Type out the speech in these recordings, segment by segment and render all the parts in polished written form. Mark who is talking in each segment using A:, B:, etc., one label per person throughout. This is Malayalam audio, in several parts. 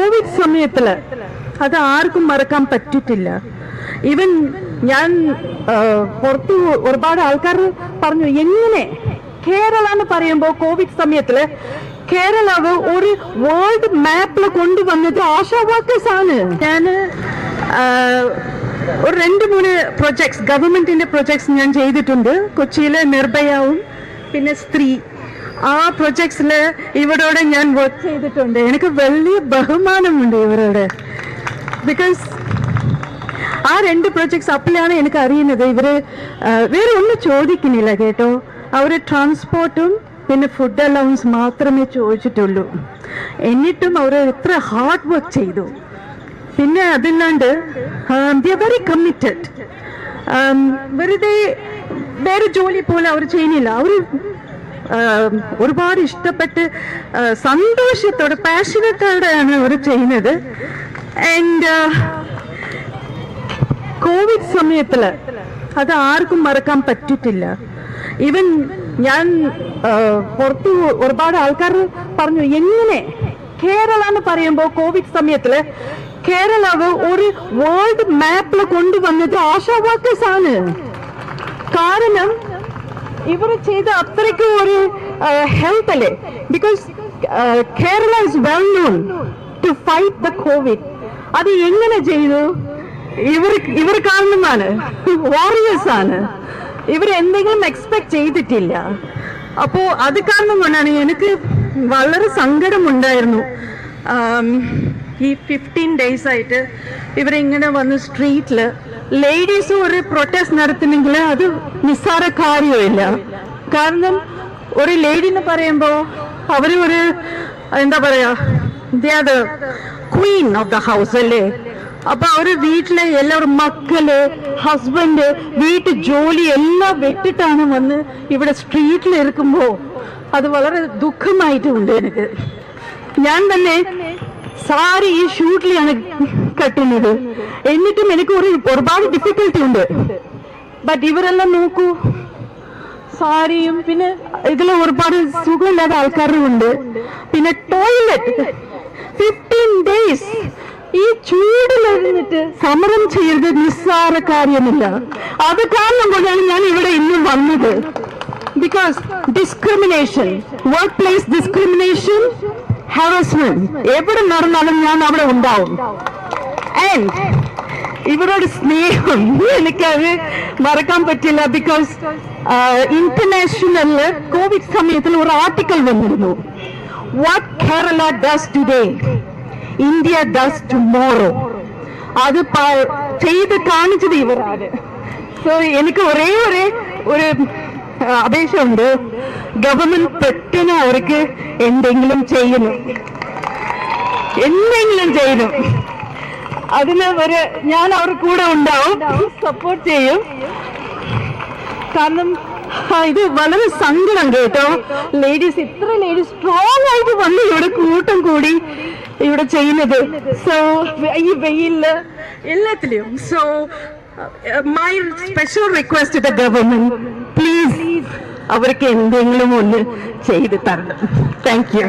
A: കോവിഡ് സമയത്തില് അത് ആർക്കും മറക്കാൻ പറ്റിട്ടില്ല. ഈവൻ ഞാൻ പുറത്ത് ഒരുപാട് ആൾക്കാർ പറഞ്ഞു, എങ്ങനെ കേരള എന്ന് പറയുമ്പോൾ കോവിഡ് സമയത്തില് കേരളവ് ഒരു വേൾഡ് മാപ്പിൽ കൊണ്ടുവന്നത് ആശാ വർക്കേഴ്സ് ആണ്. ഞാൻ ഒരു 2-3 പ്രൊജക്ട്സ്, ഗവൺമെന്റിന്റെ പ്രൊജക്ട്സ് ഞാൻ ചെയ്തിട്ടുണ്ട്. കൊച്ചിയിലെ നിർഭയാവും പിന്നെ സ്ത്രീ, ആ പ്രൊജക്ട്സില് ഇവരോട് ഞാൻ വർക്ക് ചെയ്തിട്ടുണ്ട്. എനിക്ക് വലിയ ബഹുമാനമുണ്ട് ഇവരോട്. ബിക്കോസ് ആ 2 പ്രൊജക്ട്സ് അപ്പോഴാണ് എനിക്ക് അറിയുന്നത് ഇവര് വേറെ ഒന്നും ചോദിക്കുന്നില്ല കേട്ടോ. അവര് ട്രാൻസ്പോർട്ടും പിന്നെ ഫുഡ് അലൗൻസ് മാത്രമേ ചോദിച്ചിട്ടുള്ളൂ. എന്നിട്ടും അവർ എത്ര ഹാർഡ് വർക്ക് ചെയ്തു. പിന്നെ അതില്ലാണ്ട് ദേ ആർ വെരി കമ്മിറ്റഡ്. വെറുതെ വേറെ ജോലി പോലെ അവർ ചെയ്യുന്നില്ല. അവർ ഒരുപാട് ഇഷ്ടപ്പെട്ട് സന്തോഷത്തോടെ പാഷനത്തോടെയാണ് അവർ ചെയ്യുന്നത്. ആൻഡ് കോവിഡ് സമയത്തില് അത് ആർക്കും മറക്കാൻ പറ്റിട്ടില്ല. ഈവൻ ഞാൻ പുറത്ത് ഒരുപാട് ആൾക്കാർ പറഞ്ഞു, എങ്ങനെ കേരള എന്ന് പറയുമ്പോൾ കോവിഡ് സമയത്തില് കേരളവ് ഒരു വേൾഡ് മാപ്പിൽ കൊണ്ടുവന്നത് ആശാ വർക്കേഴ്സ് ആണ്. കാരണം ഇവർ ചെയ്ത അത്രയ്ക്ക് ഒരു ഹെൽത്ത് അല്ലേ. Because Kerala is well known to fight the covid. അത് എങ്ങനെ ചെയ്തു? ഇവർ കാരണമാണ്, വാറിയേഴ്സ് ആണ്. ഇവർ എന്തെങ്കിലും എക്സ്പെക്ട് ചെയ്തിട്ടില്ല. അപ്പോ അത് കാരണം കൊണ്ടാണ് എനിക്ക് വളരെ സങ്കടമുണ്ടായിരുന്നു. ഈ 15 days ആയിട്ട് ഇവരിങ്ങനെ വന്ന് സ്ട്രീറ്റില് ലേഡീസ് ഒരു പ്രൊട്ടസ്റ്റ് നടത്തുന്നെങ്കിൽ അത് നിസ്സാര കാര്യമില്ല. ഒരു ലേഡി എന്ന് പറയുമ്പോ അവര് ഒരു എന്താ പറയാ, they are the Queen of the house അല്ലേ. അപ്പൊ അവര് വീട്ടിലെ എല്ലാവരും മക്കള്, ഹസ്ബൻഡ്, വീട്ടു ജോലി എല്ലാം വിട്ടിട്ടാണ് വന്ന് ഇവിടെ സ്ട്രീറ്റിൽ ഇരിക്കുമ്പോ അത് വളരെ ദുഃഖമായിട്ടുണ്ട് എനിക്ക്. ഞാൻ തന്നെ സാരി ഈ ഷൂട്ടിലാണ് കെട്ടുന്നത്. എന്നിട്ടും എനിക്ക് ഒരുപാട് ഡിഫിക്കൽട്ടി ഉണ്ട്. ബട്ട് ഇവരെല്ലാം നോക്കൂ, സാരിയും പിന്നെ ഇതിൽ ഒരുപാട് സുഖമില്ലാത്ത ആൾക്കാരും ഉണ്ട്. പിന്നെ ടോയ്ലറ്റ് 15 days ഈ ചൂടിലിരുന്നിട്ട് സമരം ചെയ്തത് നിസ്സാര കാര്യമില്ല. അത് കാരണം കൊണ്ടാണ് ഞാൻ ഇവിടെ ഇന്നും വന്നത്. Because discrimination, work place discrimination, harassment എവിടെ നടന്നാലും ഞാൻ അവിടെ ഉണ്ടാവും. ആൻഡ് ഇവരോട് സ്നേഹം എനിക്കത് മറക്കാൻ പറ്റില്ല. ബിക്കോസ് ഇന്റർനാഷണലില് കോവിഡ് സമയത്തിൽ ഒരു ആർട്ടിക്കിൾ വന്നിരുന്നു, what Kerala does today India does tomorrow. അത് ചെയ്ത് കാണിച്ചത് ഇവരാണ്. സോ എനിക്ക് ഒരേ ഒരു അപേക്ഷയുണ്ട്, ഗവൺമെന്റ് പെട്ടെന്ന് അവർക്ക് എന്തെങ്കിലും ചെയ്യണം. അതിന് ഞാൻ അവർ കൂടെ ഉണ്ടാവും, സപ്പോർട്ട് ചെയ്യും. കാരണം ഇത് വളരെ സങ്കടം കേട്ടോ. ഇത്ര ലേഡീസ് സ്ട്രോങ് ആയിട്ട് വന്ന് ഇവിടെ കൂട്ടം കൂടി ഇവിടെ ചെയ്യുന്നത്. സോ ഈ വെയില് എല്ലാത്തിലും. So my special request to the government, please അവർക്ക് എന്തെങ്കിലും ഒന്ന് ചെയ്ത് തരണം. Thank you.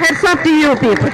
A: Hats off to you people.